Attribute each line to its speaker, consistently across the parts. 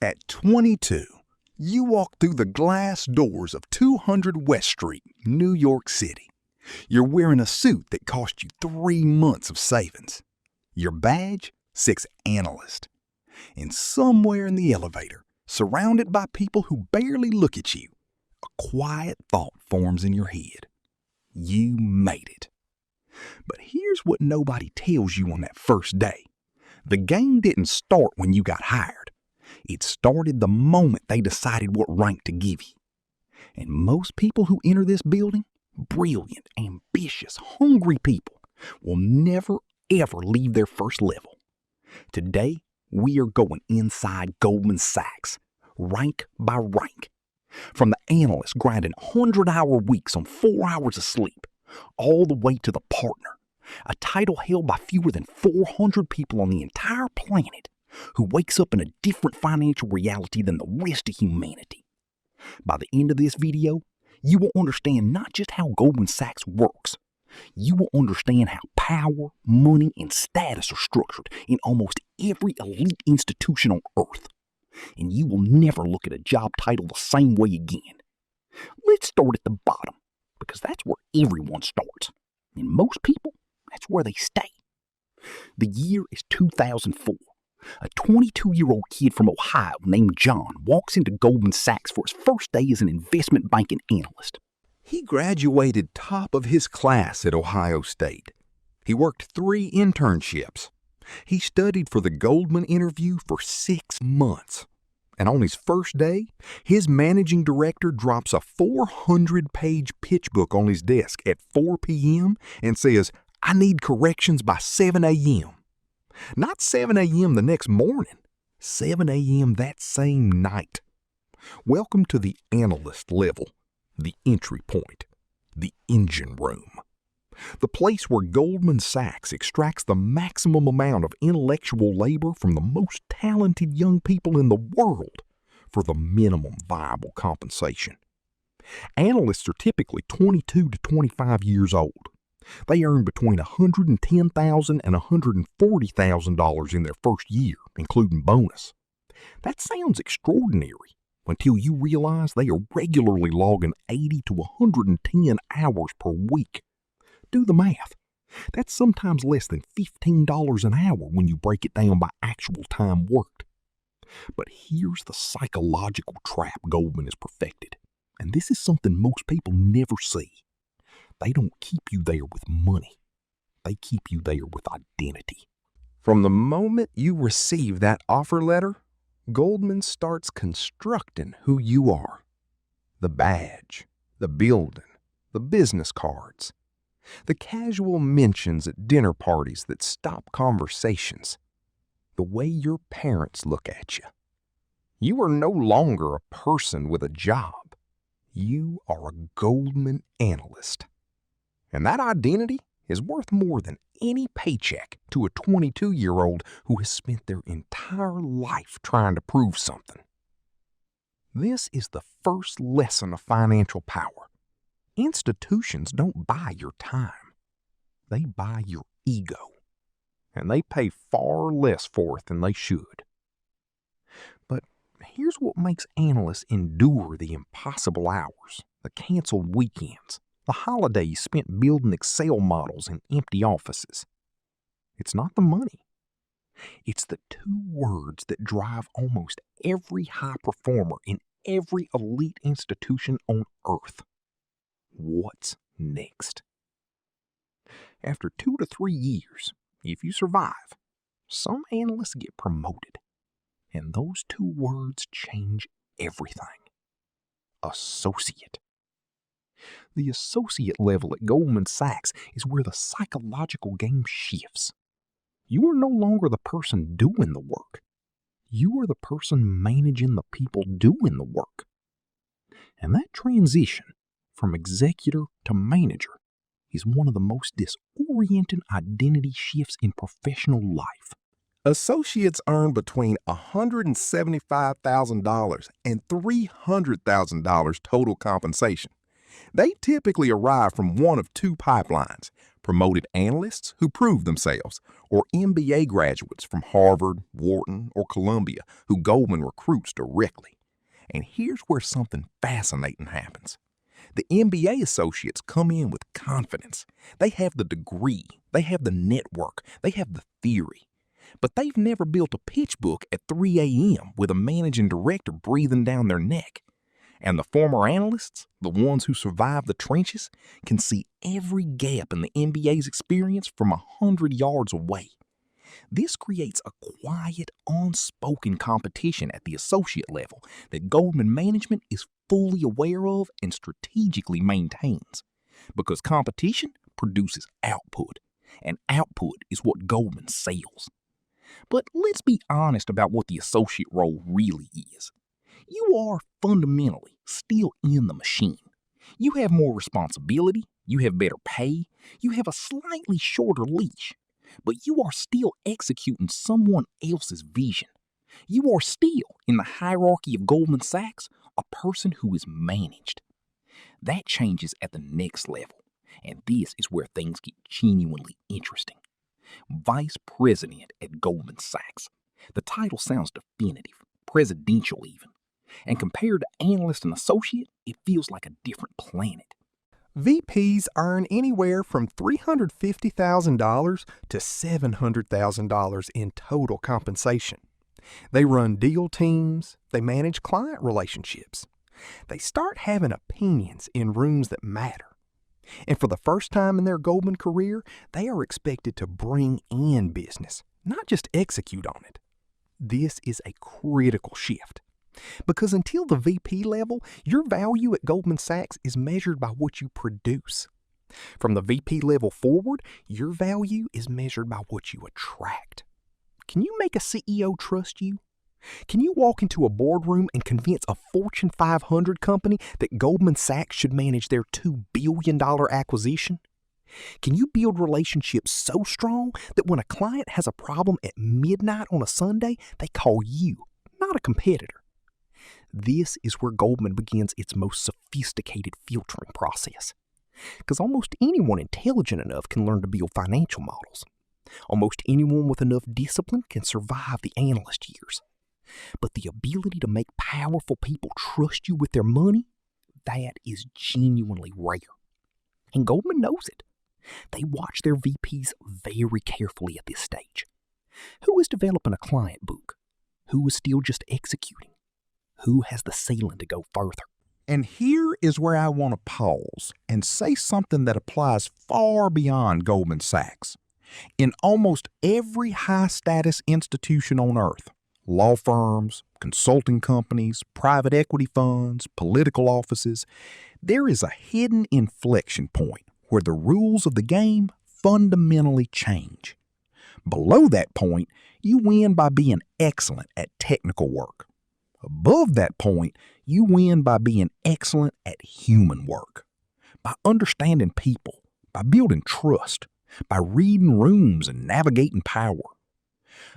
Speaker 1: At 22, you walk through the glass doors of 200 West Street, New York City. You're wearing a suit that cost you 3 months of savings. Your badge says Analyst. And somewhere in the elevator, surrounded by people who barely look at you, a quiet thought forms in your head. You made it. But here's what nobody tells you on that first day. The game didn't start when you got hired. It started the moment they decided what rank to give you. And most people who enter this building, brilliant, ambitious, hungry people, will never ever leave their first level. Today, we are going inside Goldman Sachs, rank by rank. From the analyst grinding 100-hour weeks on 4 hours of sleep, all the way to the partner, a title held by fewer than 400 people on the entire planet who wakes up in a different financial reality than the rest of humanity. By the end of this video, you will understand not just how Goldman Sachs works. You will understand how power, money, and status are structured in almost every elite institution on earth. And you will never look at a job title the same way again. Let's start at the bottom, because that's where everyone starts. And most people, that's where they stay. The year is 2004. A 22-year-old kid from Ohio named John walks into Goldman Sachs for his first day as an investment banking analyst. He graduated top of his class at Ohio State. He worked 3 internships. He studied for the Goldman interview for 6 months. And on his first day, his managing director drops a 400-page pitch book on his desk at 4 p.m. and says, "I need corrections by 7 a.m. Not 7 a.m. the next morning, 7 a.m. that same night. Welcome to the analyst level, the entry point, the engine room. The place where Goldman Sachs extracts the maximum amount of intellectual labor from the most talented young people in the world for the minimum viable compensation. Analysts are typically 22 to 25 years old. They earn between $110,000 and $140,000 in their first year, including bonus. That sounds extraordinary until you realize they are regularly logging 80 to 110 hours per week. Do the math. That's sometimes less than $15 an hour when you break it down by actual time worked. But here's the psychological trap Goldman has perfected, and this is something most people never see. They don't keep you there with money. They keep you there with identity. From the moment you receive that offer letter, Goldman starts constructing who you are. The badge, the building, the business cards, the casual mentions at dinner parties that stop conversations, the way your parents look at you. You are no longer a person with a job. You are a Goldman analyst. And that identity is worth more than any paycheck to a 22-year-old who has spent their entire life trying to prove something. This is the first lesson of financial power. Institutions don't buy your time. They buy your ego. And they pay far less for it than they should. But here's what makes analysts endure the impossible hours, the canceled weekends, the holidays spent building Excel models in empty offices. It's not the money. It's the 2 words that drive almost every high performer in every elite institution on earth. What's next? After 2 to 3 years, if you survive, some analysts get promoted. And those 2 words change everything. Associate. The associate level at Goldman Sachs is where the psychological game shifts. You are no longer the person doing the work. You are the person managing the people doing the work. And that transition from executive to manager is one of the most disorienting identity shifts in professional life. Associates earn between $175,000 and $300,000 total compensation. They typically arrive from one of 2 pipelines:
Speaker 2: promoted analysts who prove themselves, or MBA graduates from Harvard, Wharton, or Columbia who Goldman recruits directly. And here's where something fascinating happens. The MBA associates come in with confidence. They have the degree, they have the network, they have the theory. But they've never built a pitch book at 3 a.m. with a managing director breathing down their neck. And the former analysts, the ones who survive the trenches, can see every gap in the MBA's experience from 100 yards away. This creates a quiet, unspoken competition at the associate level that Goldman management is fully aware of and strategically maintains. Because competition produces output, and output is what Goldman sells. But let's be honest about what the associate role really is. You are fundamentally still in the machine. You have more responsibility, you have better pay, you have a slightly shorter leash, but you are still executing someone else's vision. You are still, in the hierarchy of Goldman Sachs, a person who is managed. That changes at the next level, and this is where things get genuinely interesting. Vice President at Goldman Sachs. The title sounds definitive, presidential even. And compared to analyst and associate, it feels like a different planet.
Speaker 3: VPs earn anywhere from $350,000 to $700,000 in total compensation. They run deal teams, they manage client relationships. They start having opinions in rooms that matter. And for the first time in their Goldman career, they are expected to bring in business, not just execute on it. This is a critical shift. Because until the VP level, your value at Goldman Sachs is measured by what you produce. From the VP level forward, your value is measured by what you attract. Can you make a CEO trust you? Can you walk into a boardroom and convince a Fortune 500 company that Goldman Sachs should manage their $2 billion acquisition? Can you build relationships so strong that when a client has a problem at midnight on a Sunday, they call you, not a competitor? This is where Goldman begins its most sophisticated filtering process. Because almost anyone intelligent enough can learn to build financial models. Almost anyone with enough discipline can survive the analyst years. But the ability to make powerful people trust you with their money, that is genuinely rare. And Goldman knows it. They watch their VPs very carefully at this stage. Who is developing a client book? Who is still just executing? Who has the ceiling to go further?
Speaker 2: And here is where I want to pause and say something that applies far beyond Goldman Sachs. In almost every high-status institution on earth, law firms, consulting companies, private equity funds, political offices, there is a hidden inflection point where the rules of the game fundamentally change. Below that point, you win by being excellent at technical work. Above that point, you win by being excellent at human work, by understanding people, by building trust, by reading rooms and navigating power.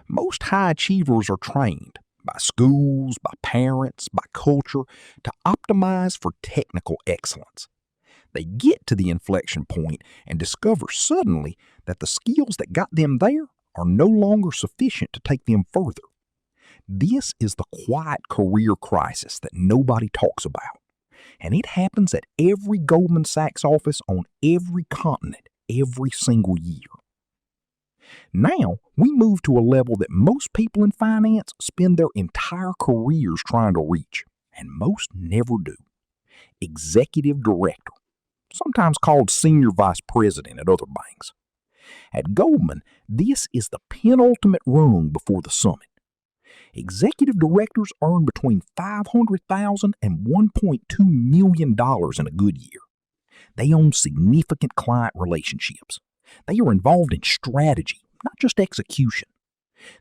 Speaker 2: Most high achievers are trained by schools, by parents, by culture to optimize for technical excellence. They get to the inflection point and discover suddenly that the skills that got them there are no longer sufficient to take them further. This is the quiet career crisis that nobody talks about, and it happens at every Goldman Sachs office on every continent every single year. Now, we move to a level that most people in finance spend their entire careers trying to reach, and most never do. Executive director, sometimes called senior vice president at other banks. At Goldman, this is the penultimate rung before the summit. Executive directors earn between $500,000 and $1.2 million in a good year. They own significant client relationships. They are involved in strategy, not just execution.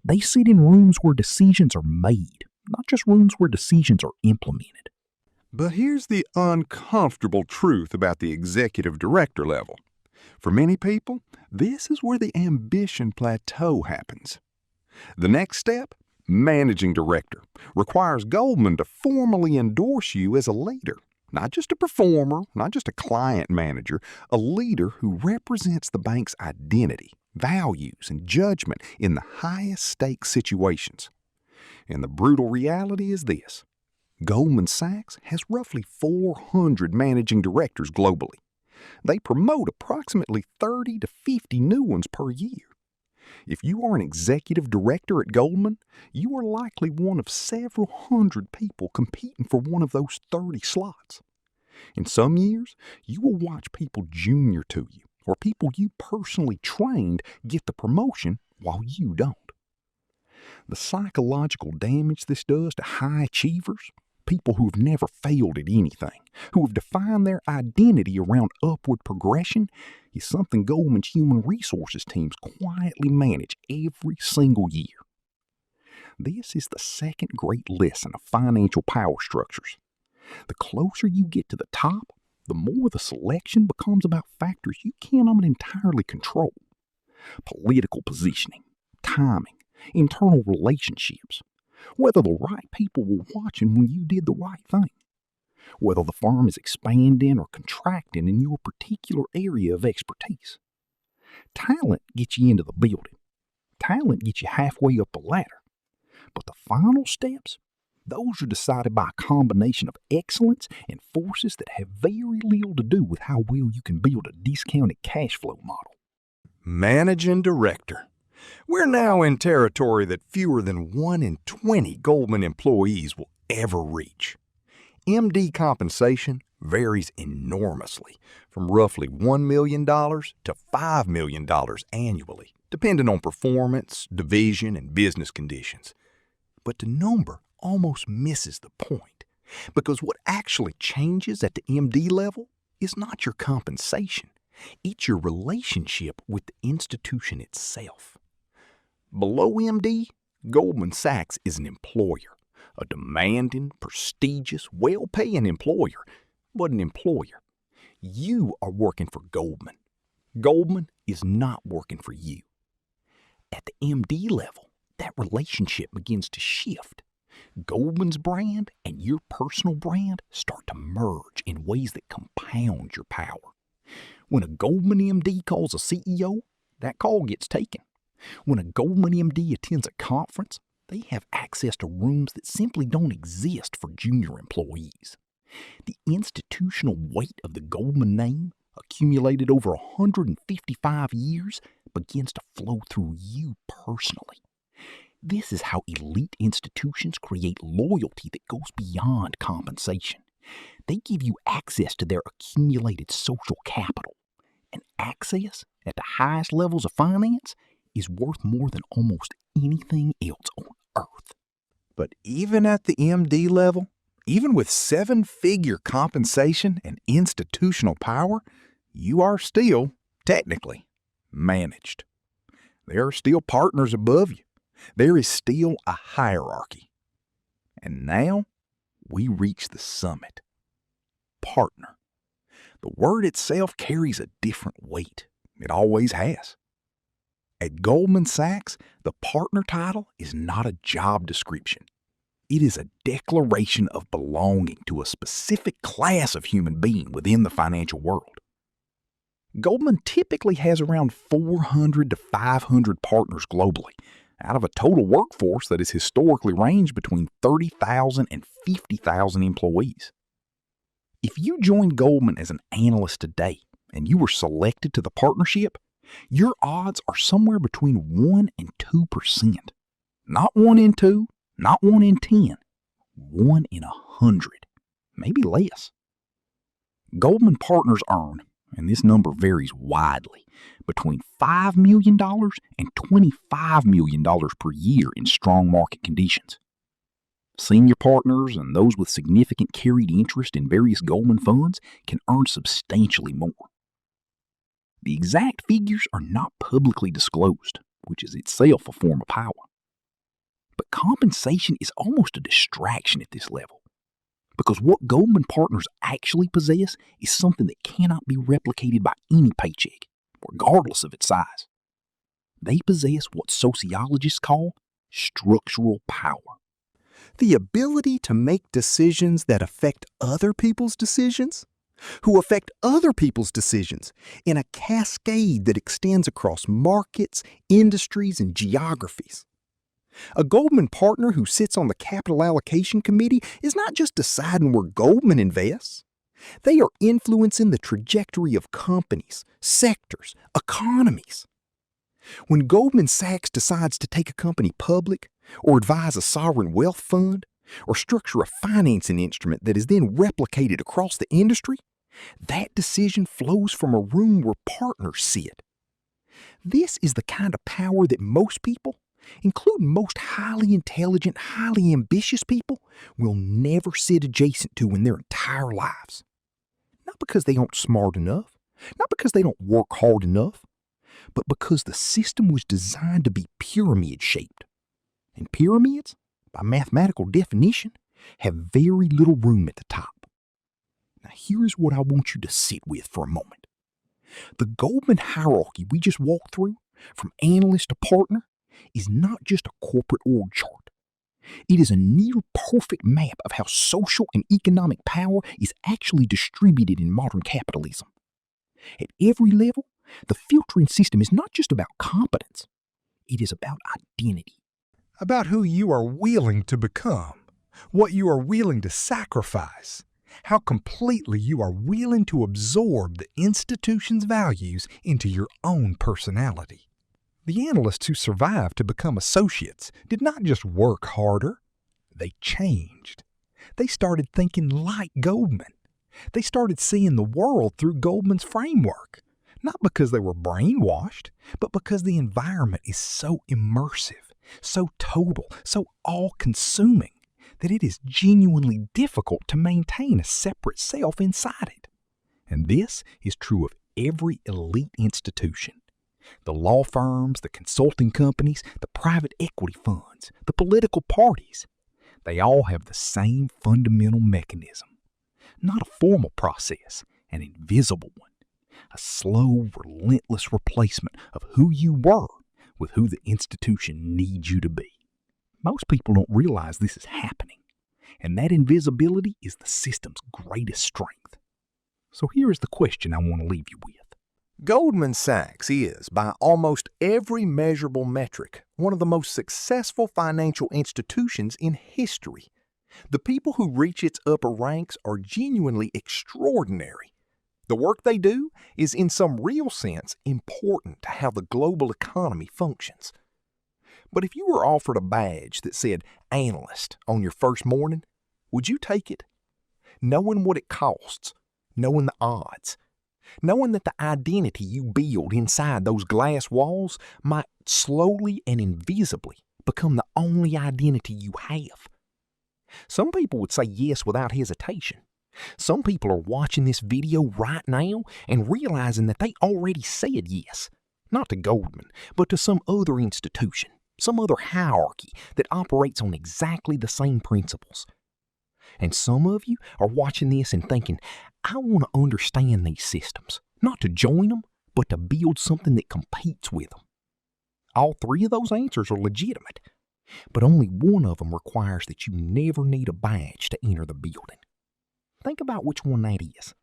Speaker 2: They sit in rooms where decisions are made, not just rooms where decisions are implemented.
Speaker 1: But here's the uncomfortable truth about the executive director level. For many people, this is where the ambition plateau happens. The next step, managing director, requires Goldman to formally endorse you as a leader,
Speaker 2: Not just a performer, not just a client manager, a leader who represents the bank's identity, values, and judgment in the highest stakes situations. And the brutal reality is this: Goldman Sachs has roughly 400 managing directors globally. They promote approximately 30 to 50 new ones per year. If you are an executive director at Goldman, you are likely one of several hundred people competing for one of those 30 slots. In some years, you will watch people junior to you or people you personally trained get the promotion while you don't. The psychological damage this does to high achievers, people who have never failed at anything, who have defined their identity around upward progression, is something Goldman's human resources teams quietly manage every single year. This is the second great lesson of financial power structures. The closer you get to the top, the more the selection becomes about factors you cannot entirely control. Political positioning, timing, internal relationships, whether the right people were watching when you did the right thing, whether the firm is expanding or contracting in your particular area of expertise. Talent gets you into the building. Talent gets you halfway up the ladder. But the final steps, those are decided by a combination of excellence and forces that have very little to do with how well you can build a discounted cash flow model.
Speaker 3: Managing Director. We're now in territory that fewer than 1 in 20 Goldman employees will ever reach. MD compensation varies enormously, from roughly $1 million to $5 million annually, depending on performance, division, and business conditions. But the number almost misses the point, because what actually changes at the MD level is not your compensation. It's your relationship with the institution itself. Below MD, Goldman Sachs is an employer, a demanding, prestigious, well-paying employer, but an employer. You are working for Goldman. Goldman is not working for you. At the MD level, that relationship begins to shift. Goldman's brand and your personal brand start to merge in ways that compound your power. When a Goldman MD calls a CEO, that call gets taken. When a Goldman MD attends a conference, they have access to rooms that simply don't exist for junior employees. The institutional weight of the Goldman name, accumulated over 155 years, begins to flow through you personally. This is how elite institutions create loyalty that goes beyond compensation. They give you access to their accumulated social capital. And access at the highest levels of finance is worth more than almost anything else on earth.
Speaker 2: But even at the MD level, even with 7-figure compensation and institutional power, you are still, technically, managed. There are still partners above you. There is still a hierarchy. And now we reach the summit. Partner. The word itself carries a different weight. It always has. At Goldman Sachs, the partner title is not a job description. It is a declaration of belonging to a specific class of human being within the financial world. Goldman typically has around 400 to 500 partners globally, out of a total workforce that has historically ranged between 30,000 and 50,000 employees. If you joined Goldman as an analyst today and you were selected to the partnership, your odds are somewhere between 1 and 2%. Not 1 in 2, not 1 in 10, 1 in 100, maybe less. Goldman partners earn, and this number varies widely, between $5 million and $25 million per year in strong market conditions. Senior partners and those with significant carried interest in various Goldman funds can earn substantially more. The exact figures are not publicly disclosed, which is itself a form of power. But compensation is almost a distraction at this level, because what Goldman partners actually possess is something that cannot be replicated by any paycheck, regardless of its size. They possess what sociologists call structural power.
Speaker 3: The ability to make decisions that affect other people's decisions, who affect other people's decisions in a cascade that extends across markets, industries, and geographies. A Goldman partner who sits on the capital allocation committee is not just deciding where Goldman invests. They are influencing the trajectory of companies, sectors, economies. When Goldman Sachs decides to take a company public, or advise a sovereign wealth fund, or structure a financing instrument that is then replicated across the industry, that decision flows from a room where partners sit. This is the kind of power that most people, including most highly intelligent, highly ambitious people, will never sit adjacent to in their entire lives. Not because they aren't smart enough, not because they don't work hard enough, but because the system was designed to be pyramid-shaped. And pyramids, by mathematical definition, have very little room at the top. Now here's what I want you to sit with for a moment. The Goldman hierarchy we just walked through, from analyst to partner, is not just a corporate org chart. It is a near-perfect map of how social and economic power is actually distributed in modern capitalism. At every level, the filtering system is not just about competence. It is about identity.
Speaker 2: About who you are willing to become, what you are willing to sacrifice, how completely you are willing to absorb the institution's values into your own personality. The analysts who survived to become associates did not just work harder, they changed. They started thinking like Goldman. They started seeing the world through Goldman's framework, not because they were brainwashed, but because the environment is so immersive, so total, so all-consuming, that it is genuinely difficult to maintain a separate self inside it. And this is true of every elite institution. The law firms, the consulting companies, the private equity funds, the political parties, they all have the same fundamental mechanism. Not a formal process, an invisible one. A slow, relentless replacement of who you were with who the institution needs you to be. Most people don't realize this is happening, and that invisibility is the system's greatest strength. So here is the question I want to leave you with.
Speaker 3: Goldman Sachs is, by almost every measurable metric, one of the most successful financial institutions in history. The people who reach its upper ranks are genuinely extraordinary. The work they do is, in some real sense, important to how the global economy functions. But if you were offered a badge that said Analyst on your first morning, would you take it? Knowing what it costs, knowing the odds, knowing that the identity you build inside those glass walls might slowly and invisibly become the only identity you have. Some people would say yes without hesitation. Some people are watching this video right now and realizing that they already said yes, not to Goldman, but to some other institution, some other hierarchy that operates on exactly the same principles. And some of you are watching this and thinking, I want to understand these systems, not to join them, but to build something that competes with them. All three of those answers are legitimate, but only one of them requires that you never need a badge to enter the building. Think about which one that is.